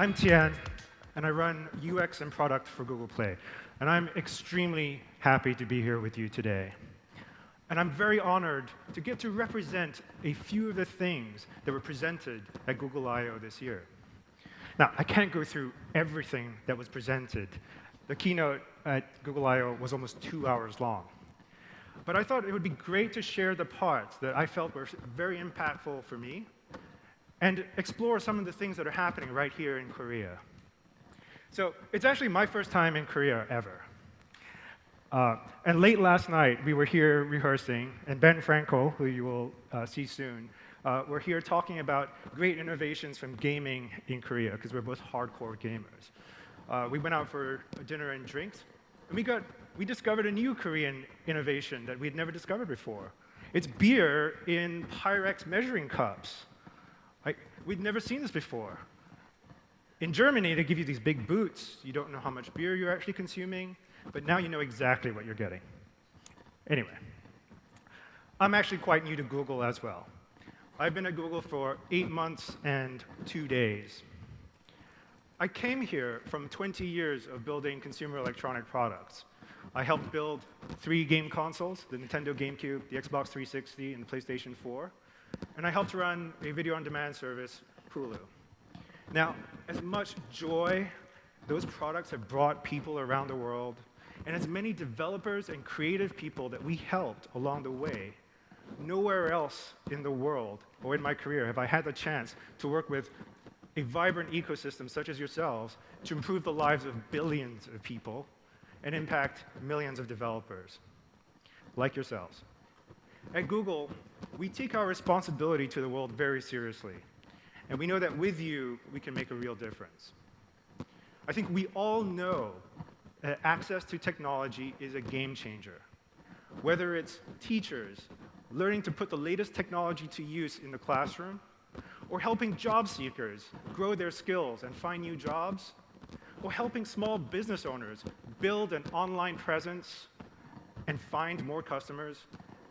I'm Tian, and I run UX and product for Google Play. And I'm extremely happy to be here with you today. And I'm very honored to get to represent a few of the things that were presented at Google I/O this year. Now, I can't go through everything that was presented. The keynote at Google I/O was almost 2 hours long. But I thought it would be great to share the parts that I felt were very impactful for me and explore some of the things that are happening right here in Korea. So it's actually my first time in Korea ever. And late last night, we were here rehearsing, and Ben Frankel, who you will see soon, we're here talking about great innovations from gaming in Korea, because we're both hardcore gamers. We went out for dinner and drinks, and we discovered a new Korean innovation that we'd never discovered before. It's beer in Pyrex measuring cups. We'd never seen this before. In Germany, they give you these big boots. You don't know how much beer you're actually consuming, but now you know exactly what you're getting. Anyway, I'm actually quite new to Google as well. I've been at Google for 8 months and 2 days. I came here from 20 years of building consumer electronic products. I helped build 3 game consoles, the Nintendo GameCube, the Xbox 360, and the PlayStation 4. And I helped run a video-on-demand service, Hulu. Now, as much joy those products have brought people around the world, and as many developers and creative people that we helped along the way, nowhere else in the world or in my career have I had the chance to work with a vibrant ecosystem such as yourselves to improve the lives of billions of people and impact millions of developers like yourselves. At Google, we take our responsibility to the world very seriously, and we know that with you, we can make a real difference. I think we all know that access to technology is a game changer. Whether it's teachers learning to put the latest technology to use in the classroom, or helping job seekers grow their skills and find new jobs, or helping small business owners build an online presence and find more customers,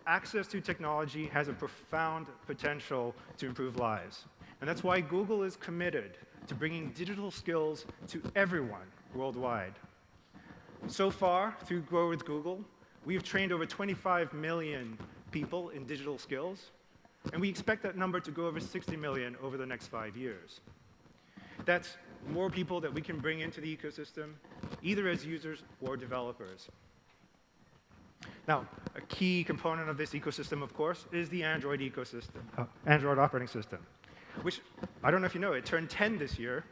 access to technology has a profound potential to improve lives. And that's why Google is committed to bringing digital skills to everyone worldwide. So far, through Grow with Google, we've trained over 25 million people in digital skills, and we expect that number to go over 60 million over the next 5 years. That's more people that we can bring into the ecosystem, either as users or developers. Now, a key component of this ecosystem, of course, is the Android ecosystem, Android operating system, which, I don't know if you know, it turned 10 this year.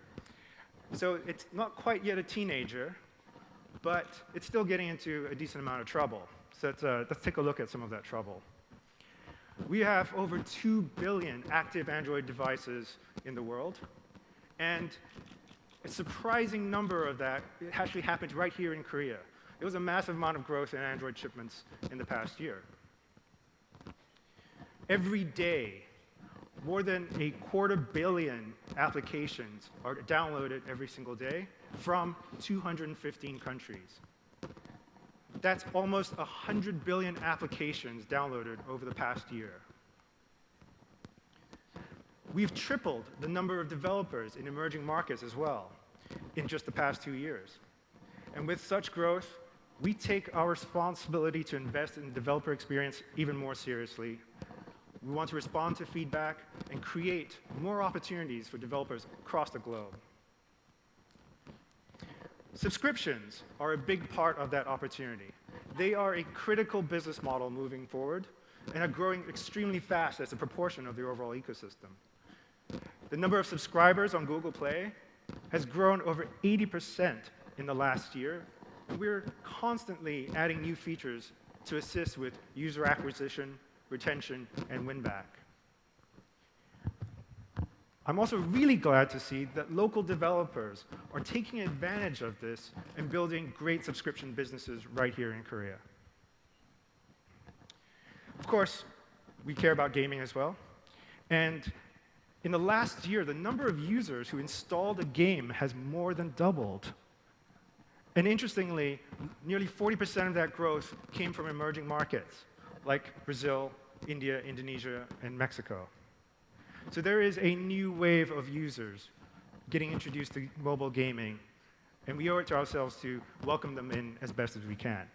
So it's not quite yet a teenager, but it's still getting into a decent amount of trouble. So let's take a look at some of that trouble. We have over 2 billion active Android devices in the world, and a surprising number of that actually happened right here in Korea. There was a massive amount of growth in Android shipments in the past year. Every day, more than 250 million applications are downloaded every single day from 215 countries. That's almost 100 billion applications downloaded over the past year. We've tripled the number of developers in emerging markets as well in just the past 2 years. And with such growth, we take our responsibility to invest in the developer experience even more seriously. We want to respond to feedback and create more opportunities for developers across the globe. Subscriptions are a big part of that opportunity. They are a critical business model moving forward and are growing extremely fast as a proportion of the overall ecosystem. The number of subscribers on Google Play has grown over 80% in the last year, and we're constantly adding new features to assist with user acquisition, retention, and win-back. I'm also really glad to see that local developers are taking advantage of this and building great subscription businesses right here in Korea. Of course, we care about gaming as well. And in the last year, the number of users who installed a game has more than doubled. And interestingly, nearly 40% of that growth came from emerging markets, like Brazil, India, Indonesia, and Mexico. So there is a new wave of users getting introduced to mobile gaming, and we owe it to ourselves to welcome them in as best as we can.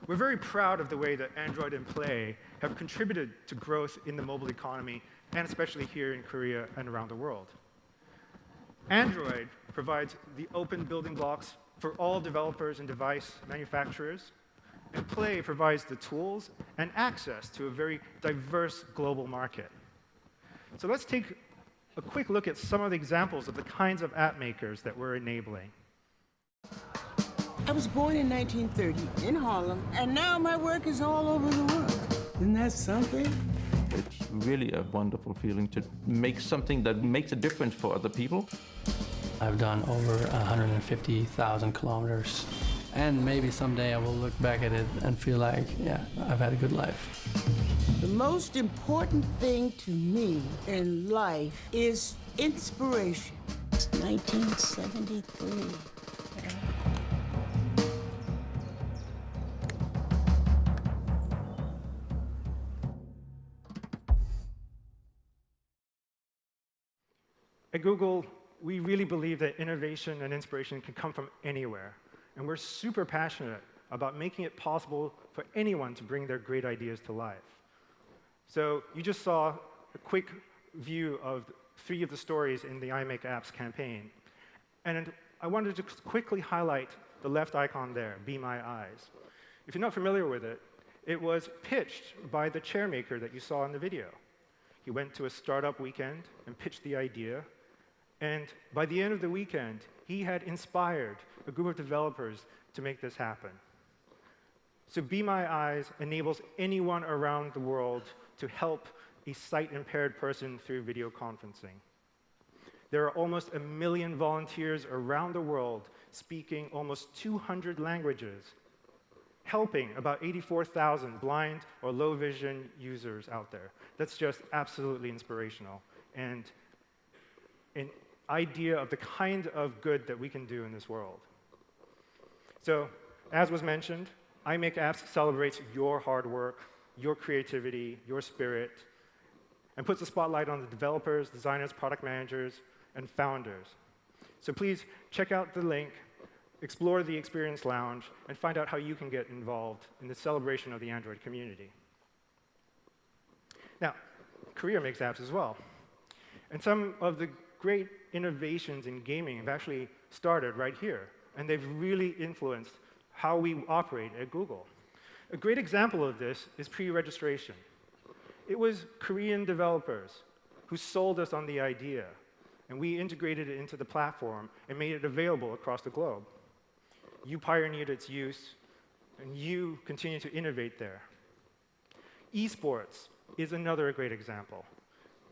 We're very proud of the way that Android and Play have contributed to growth in the mobile economy, and especially here in Korea and around the world. Android provides the open building blocks for all developers and device manufacturers, and Play provides the tools and access to a very diverse global market. So let's take a quick look at some of the examples of the kinds of app makers that we're enabling. I was born in 1930 in Harlem, and now my work is all over the world. Isn't that something? It's really a wonderful feeling to make something that makes a difference for other people. I've done over 150,000 kilometers, and maybe someday I will look back at it and feel like, yeah, I've had a good life. The most important thing to me in life is inspiration. It's 1973. At Google, we really believe that innovation and inspiration can come from anywhere. And we're super passionate about making it possible for anyone to bring their great ideas to life. So you just saw a quick view of 3 of the stories in the I Make Apps campaign. And I wanted to quickly highlight the left icon there, Be My Eyes. If you're not familiar with it, it was pitched by the chairmaker that you saw in the video. He went to a startup weekend and pitched the idea. And by the end of the weekend, he had inspired a group of developers to make this happen. So Be My Eyes enables anyone around the world to help a sight-impaired person through video conferencing. There are almost 1 million volunteers around the world speaking almost 200 languages, helping about 84,000 blind or low vision users out there. That's just absolutely inspirational, and an idea of the kind of good that we can do in this world. So, as was mentioned, I Make Apps celebrates your hard work, your creativity, your spirit, and puts a spotlight on the developers, designers, product managers, and founders. So please check out the link, explore the Experience Lounge, and find out how you can get involved in the celebration of the Android community. Now, Korea makes apps as well. And some of the great innovations in gaming have actually started right here, and they've really influenced how we operate at Google. A great example of this is pre-registration. It was Korean developers who sold us on the idea, and we integrated it into the platform and made it available across the globe. You pioneered its use, and you continue to innovate there. Esports is another great example.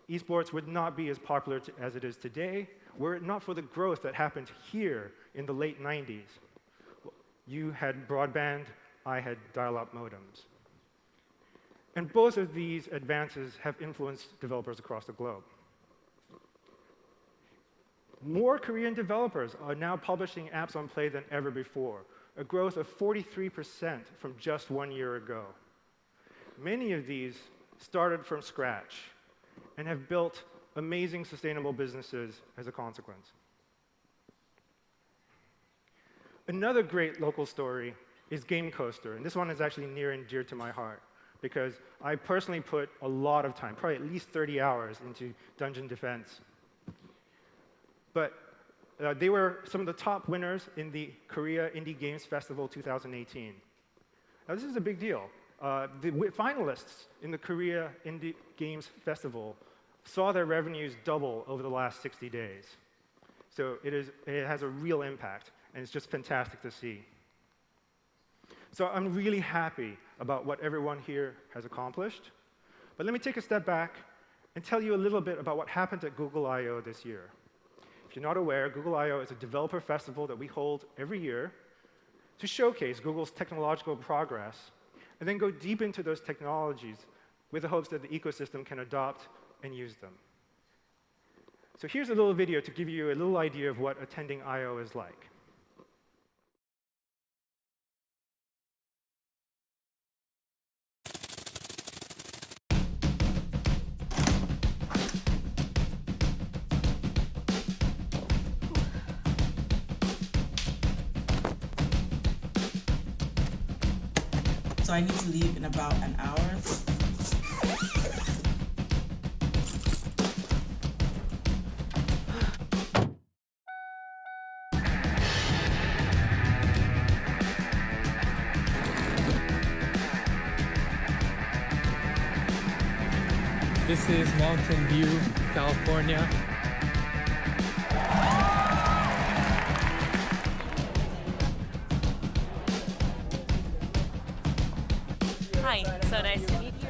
Esports would not be as popular as it is today were it not for the growth that happened here in the late 90s. You had broadband, I had dial-up modems. And both of these advances have influenced developers across the globe. More Korean developers are now publishing apps on Play than ever before, a growth of 43% from just 1 year ago. Many of these started from scratch and have built amazing sustainable businesses as a consequence. Another great local story is Game Coaster, and this one is actually near and dear to my heart because I personally put a lot of time, probably at least 30 hours, into Dungeon Defense. But they were some of the top winners in the Korea Indie Games Festival 2018. Now, this is a big deal. The finalists in the Korea Indie Games Festival saw their revenues double over the last 60 days. So it has a real impact, and it's just fantastic to see. So I'm really happy about what everyone here has accomplished. But let me take a step back and tell you a little bit about what happened at Google I/O this year. If you're not aware, Google I/O is a developer festival that we hold every year to showcase Google's technological progress and then go deep into those technologies with the hopes that the ecosystem can adopt and use them. So here's a little video to give you a little idea of what attending I/O is like. so I need to leave in about an hour. This is Mountain View, California. Hi, so nice to meet you.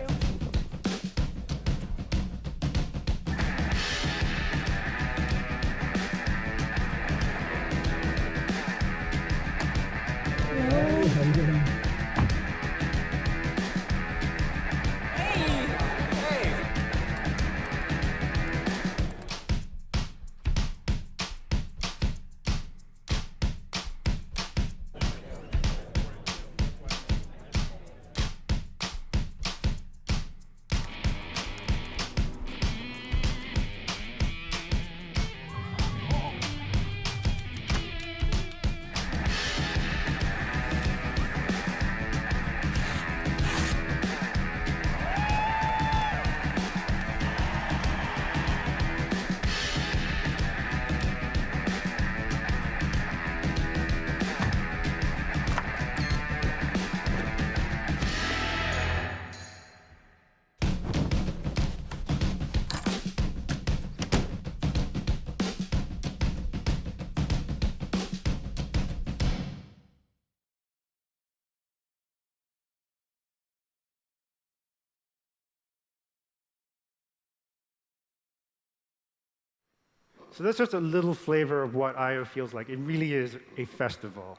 So that's just a little flavor of what I/O feels like. It really is a festival.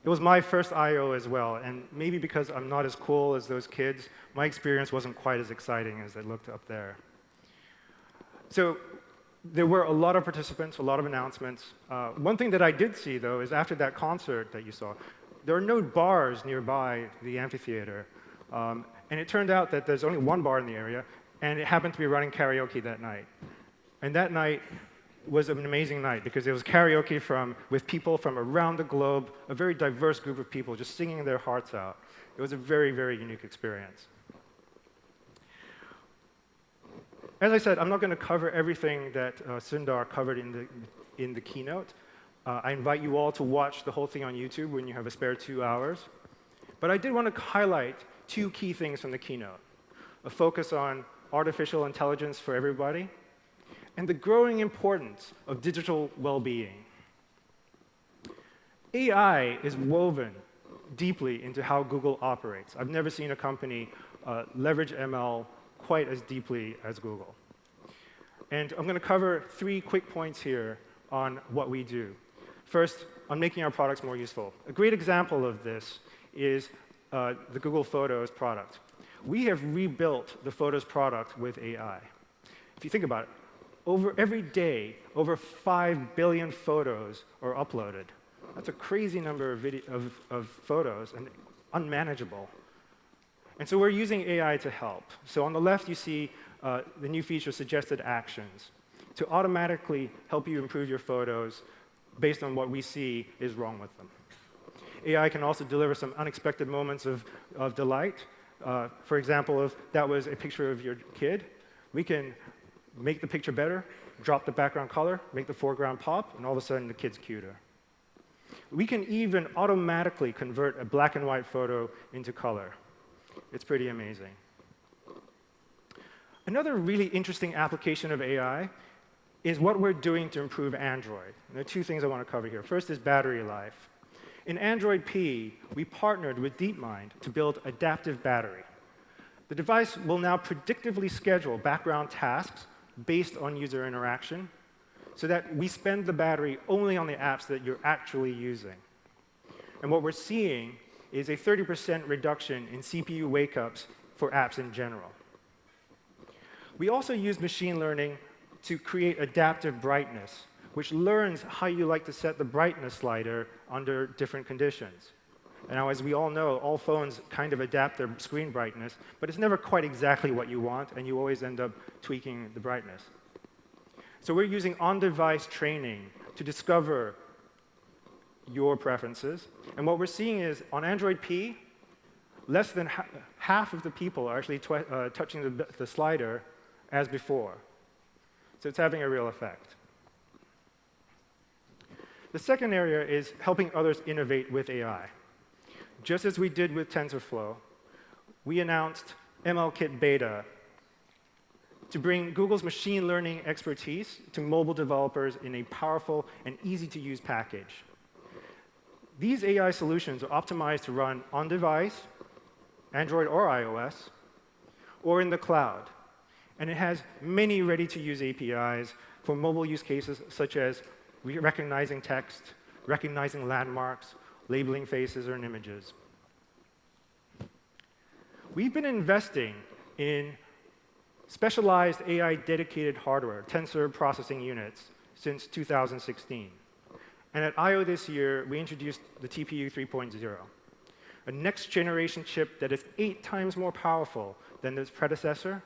It was my first I/O as well, and maybe because I'm not as cool as those kids, my experience wasn't quite as exciting as it looked up there. So there were a lot of participants, a lot of announcements. One thing that I did see, though, is after that concert that you saw, there are no bars nearby the amphitheater. And it turned out that there's only one bar in the area, and it happened to be running karaoke that night. And that night was an amazing night because it was karaoke with people from around the globe, a very diverse group of people just singing their hearts out. It was a very, very unique experience. As I said, I'm not going to cover everything that Sundar covered in the keynote. I invite you all to watch the whole thing on YouTube when you have a spare 2 hours. But I did want to highlight 2 key things from the keynote: a focus on artificial intelligence for everybody, and the growing importance of digital well-being. AI is woven deeply into how Google operates. I've never seen a company leverage ML quite as deeply as Google. And I'm going to cover 3 quick points here on what we do. First, on making our products more useful. A great example of this is the Google Photos product. We have rebuilt the Photos product with AI. If you think about it, every day, over 5 billion photos are uploaded. That's a crazy number of photos and unmanageable. And so we're using AI to help. So on the left, you see the new feature, Suggested Actions, to automatically help you improve your photos based on what we see is wrong with them. AI can also deliver some unexpected moments of delight. For example, if that was a picture of your kid, we can make the picture better, drop the background color, make the foreground pop, and all of a sudden the kid's cuter. We can even automatically convert a black and white photo into color. It's pretty amazing. Another really interesting application of AI is what we're doing to improve Android. And there are 2 things I want to cover here. First is battery life. In Android P, we partnered with DeepMind to build adaptive battery. The device will now predictively schedule background tasks based on user interaction so that we spend the battery only on the apps that you're actually using. And what we're seeing is a 30% reduction in CPU wake-ups for apps in general. We also use machine learning to create adaptive brightness, which learns how you like to set the brightness slider under different conditions. And now, as we all know, all phones kind of adapt their screen brightness, but it's never quite exactly what you want, and you always end up tweaking the brightness. So we're using on-device training to discover your preferences. And what we're seeing is, on Android P, less than half of the people are actually touching the slider as before. So it's having a real effect. The second area is helping others innovate with AI. Just as we did with TensorFlow, we announced MLKit Beta to bring Google's machine learning expertise to mobile developers in a powerful and easy-to-use package. These AI solutions are optimized to run on-device, Android or iOS, or in the cloud. And it has many ready-to-use APIs for mobile use cases such as recognizing text, recognizing landmarks, labeling faces or images. We've been investing in specialized AI-dedicated hardware, tensor processing units, since 2016. And at I/O this year, we introduced the TPU 3.0, a next-generation chip that is 8 times more powerful than its predecessor.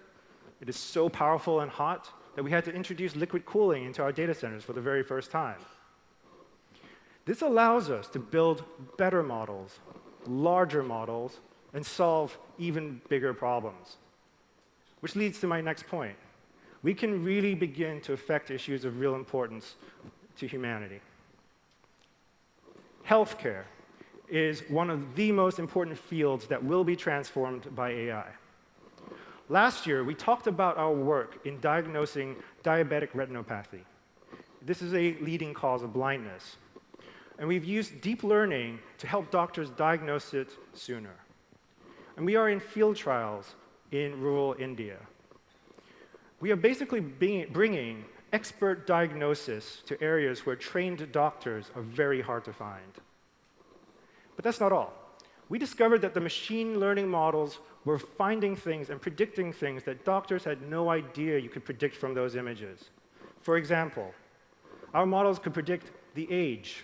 It is so powerful and hot that we had to introduce liquid cooling into our data centers for the very first time. This allows us to build better models, larger models, and solve even bigger problems. Which leads to my next point. We can really begin to affect issues of real importance to humanity. Healthcare is one of the most important fields that will be transformed by AI. Last year, we talked about our work in diagnosing diabetic retinopathy. This is a leading cause of blindness. And we've used deep learning to help doctors diagnose it sooner. And we are in field trials in rural India. We are basically bringing expert diagnosis to areas where trained doctors are very hard to find. But that's not all. We discovered that the machine learning models were finding things and predicting things that doctors had no idea you could predict from those images. For example, our models could predict the age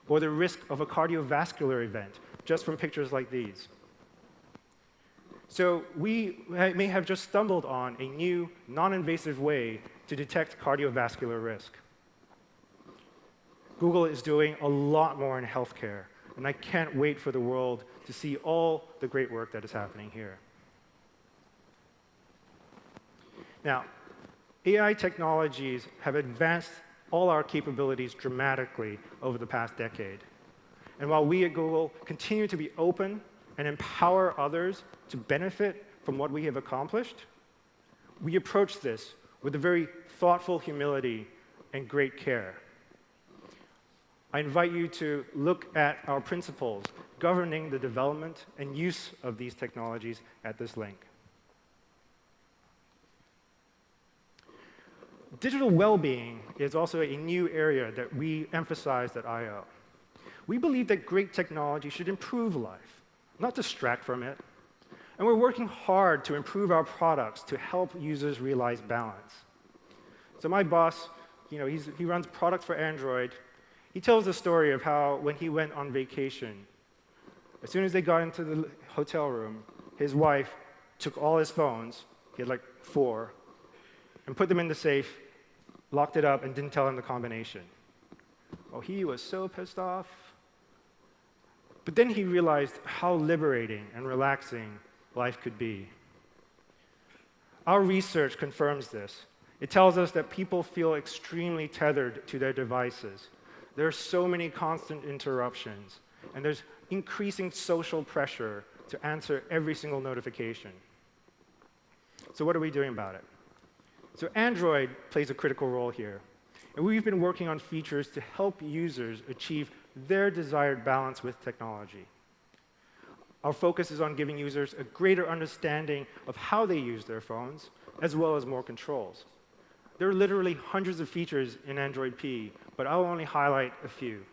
or the risk of a cardiovascular event just from pictures like these. So we may have just stumbled on a new, non-invasive way to detect cardiovascular risk. Google is doing a lot more in healthcare, and I can't wait for the world to see all the great work that is happening here. Now, AI technologies have advanced all our capabilities dramatically over the past decade. And while we at Google continue to be open and empower others to benefit from what we have accomplished, we approach this with a very thoughtful humility and great care. I invite you to look at our principles governing the development and use of these technologies at this link. Digital well-being is also a new area that we emphasized at I/O. We believe that great technology should improve life, not distract from it. And we're working hard to improve our products to help users realize balance. So my boss, he runs product for Android. He tells the story of how when he went on vacation, as soon as they got into the hotel room, his wife took all his phones, he had like 4, and put them in the safe, locked it up, and didn't tell him the combination. Oh, he was so pissed off. But then he realized how liberating and relaxing life could be. Our research confirms this. It tells us that people feel extremely tethered to their devices. There are so many constant interruptions, and there's increasing social pressure to answer every single notification. So what are we doing about it? So Android plays a critical role here. And we've been working on features to help users achieve their desired balance with technology. Our focus is on giving users a greater understanding of how they use their phones, as well as more controls. There are literally hundreds of features in Android P, but I'll only highlight a few.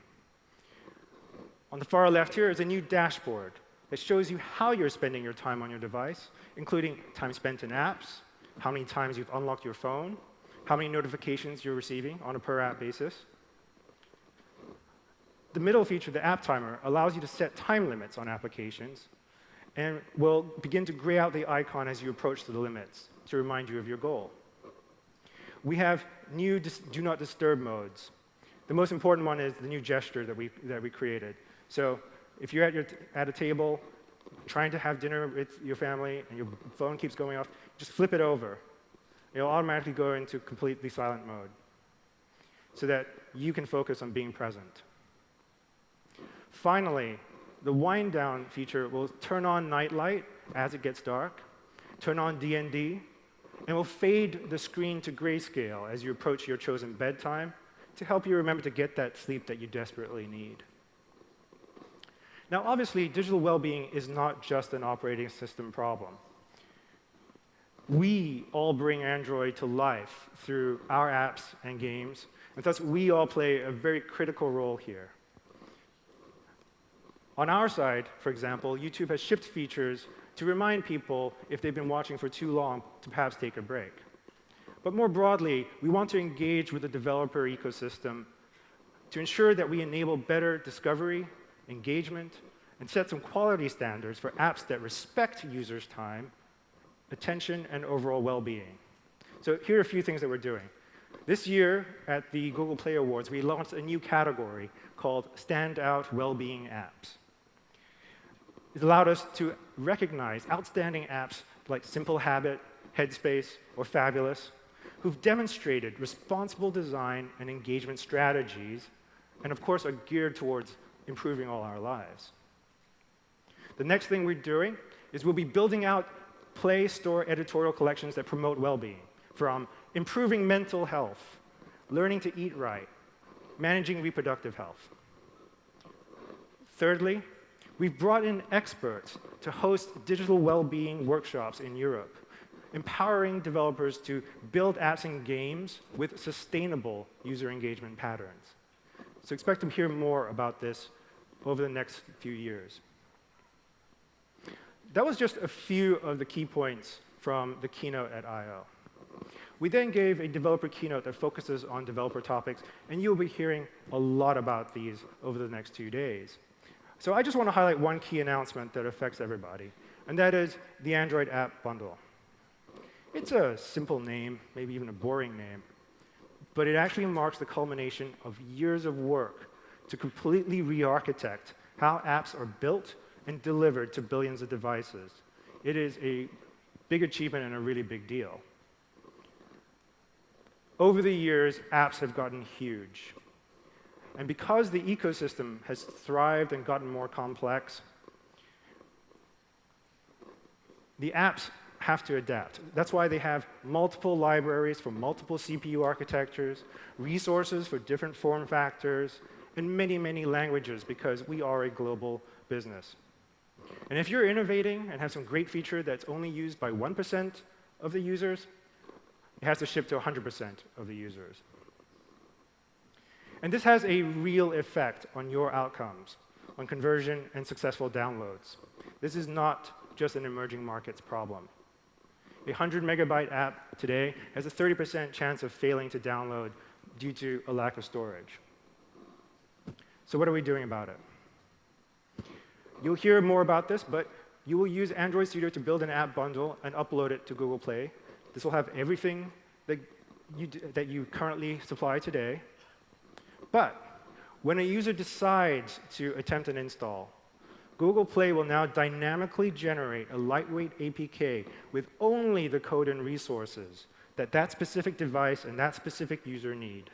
On the far left here is a new dashboard that shows you how you're spending your time on your device, including time spent in apps, how many times you've unlocked your phone, how many notifications you're receiving on a per-app basis. The middle feature, the app timer, allows you to set time limits on applications and will begin to gray out the icon as you approach the limits to remind you of your goal. We have new do not disturb modes. The most important one is the new gesture that we created. So if you're at a table trying to have dinner with your family and your phone keeps going off, just flip it over. It'll automatically go into completely silent mode so that you can focus on being present. Finally, the wind down feature will turn on night light as it gets dark, turn on D&D, and will fade the screen to grayscale as you approach your chosen bedtime to help you remember to get that sleep that you desperately need. Now, obviously, digital well-being is not just an operating system problem. We all bring Android to life through our apps and games, and thus we all play a very critical role here. On our side, for example, YouTube has shipped features to remind people if they've been watching for too long to perhaps take a break. But more broadly, we want to engage with the developer ecosystem to ensure that we enable better discovery, engagement, and set some quality standards for apps that respect users' time, attention, and overall well-being. So here are a few things that we're doing. This year at the Google Play Awards, we launched a new category called Standout Wellbeing Apps. It allowed us to recognize outstanding apps like Simple Habit, Headspace, or Fabulous, who've demonstrated responsible design and engagement strategies, and of course are geared towards improving all our lives. The next thing we're doing is we'll be building out Play Store editorial collections that promote well-being, from improving mental health, learning to eat right, managing reproductive health. Thirdly, we've brought in experts to host digital well-being workshops in Europe, empowering developers to build apps and games with sustainable user engagement patterns. So expect to hear more about this over the next few years. That was just a few of the key points from the keynote at I/O. We then gave a developer keynote that focuses on developer topics, and you'll be hearing a lot about these over the next 2 days. So I just want to highlight one key announcement that affects everybody, and that is the Android app bundle. It's a simple name, maybe even a boring name, but it actually marks the culmination of years of work to completely re-architect how apps are built and delivered to billions of devices. It is a big achievement and a really big deal. Over the years, apps have gotten huge. And because the ecosystem has thrived and gotten more complex, the apps have to adapt. That's why they have multiple libraries for multiple CPU architectures, resources for different form factors, and many, many languages, because we are a global business. And if you're innovating and have some great feature that's only used by 1% of the users, it has to ship to 100% of the users. And this has a real effect on your outcomes, on conversion and successful downloads. This is not just an emerging markets problem. A 100-megabyte app today has a 30% chance of failing to download due to a lack of storage. So what are we doing about it? You'll hear more about this, but you will use Android Studio to build an app bundle and upload it to Google Play. This will have everything that you currently supply today. But when a user decides to attempt an install, Google Play will now dynamically generate a lightweight APK with only the code and resources that that specific device and that specific user need.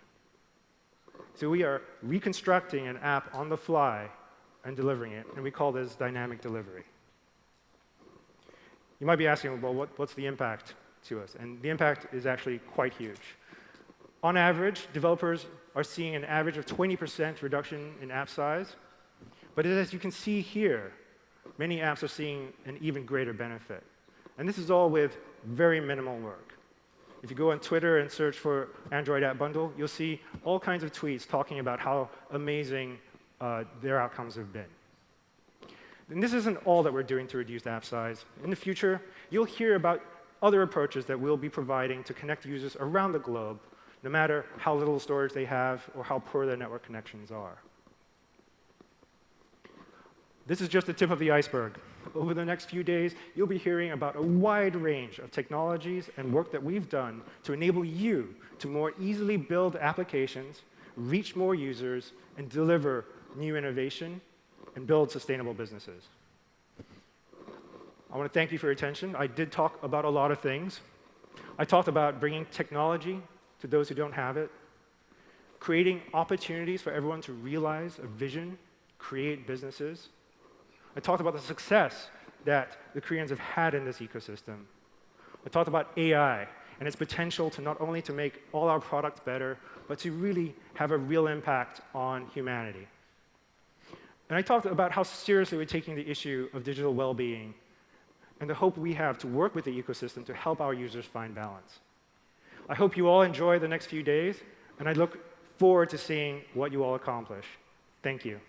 So we are reconstructing an app on the fly and delivering it, and we call this dynamic delivery. You might be asking, well, what's the impact to us? And the impact is actually quite huge. On average, developers are seeing an average of 20% reduction in app size. But as you can see here, many apps are seeing an even greater benefit. And this is all with very minimal work. If you go on Twitter and search for Android App Bundle, you'll see all kinds of tweets talking about how amazing their outcomes have been. And this isn't all that we're doing to reduce app size. In the future, you'll hear about other approaches that we'll be providing to connect users around the globe, no matter how little storage they have or how poor their network connections are. This is just the tip of the iceberg. Over the next few days, you'll be hearing about a wide range of technologies and work that we've done to enable you to more easily build applications, reach more users, and deliver new innovation and build sustainable businesses. I want to thank you for your attention. I did talk about a lot of things. I talked about bringing technology to those who don't have it, creating opportunities for everyone to realize a vision, create businesses. I talked about the success that the Koreans have had in this ecosystem. I talked about AI and its potential to not only to make all our products better, but to really have a real impact on humanity. And I talked about how seriously we're taking the issue of digital well-being and the hope we have to work with the ecosystem to help our users find balance. I hope you all enjoy the next few days, and I look forward to seeing what you all accomplish. Thank you.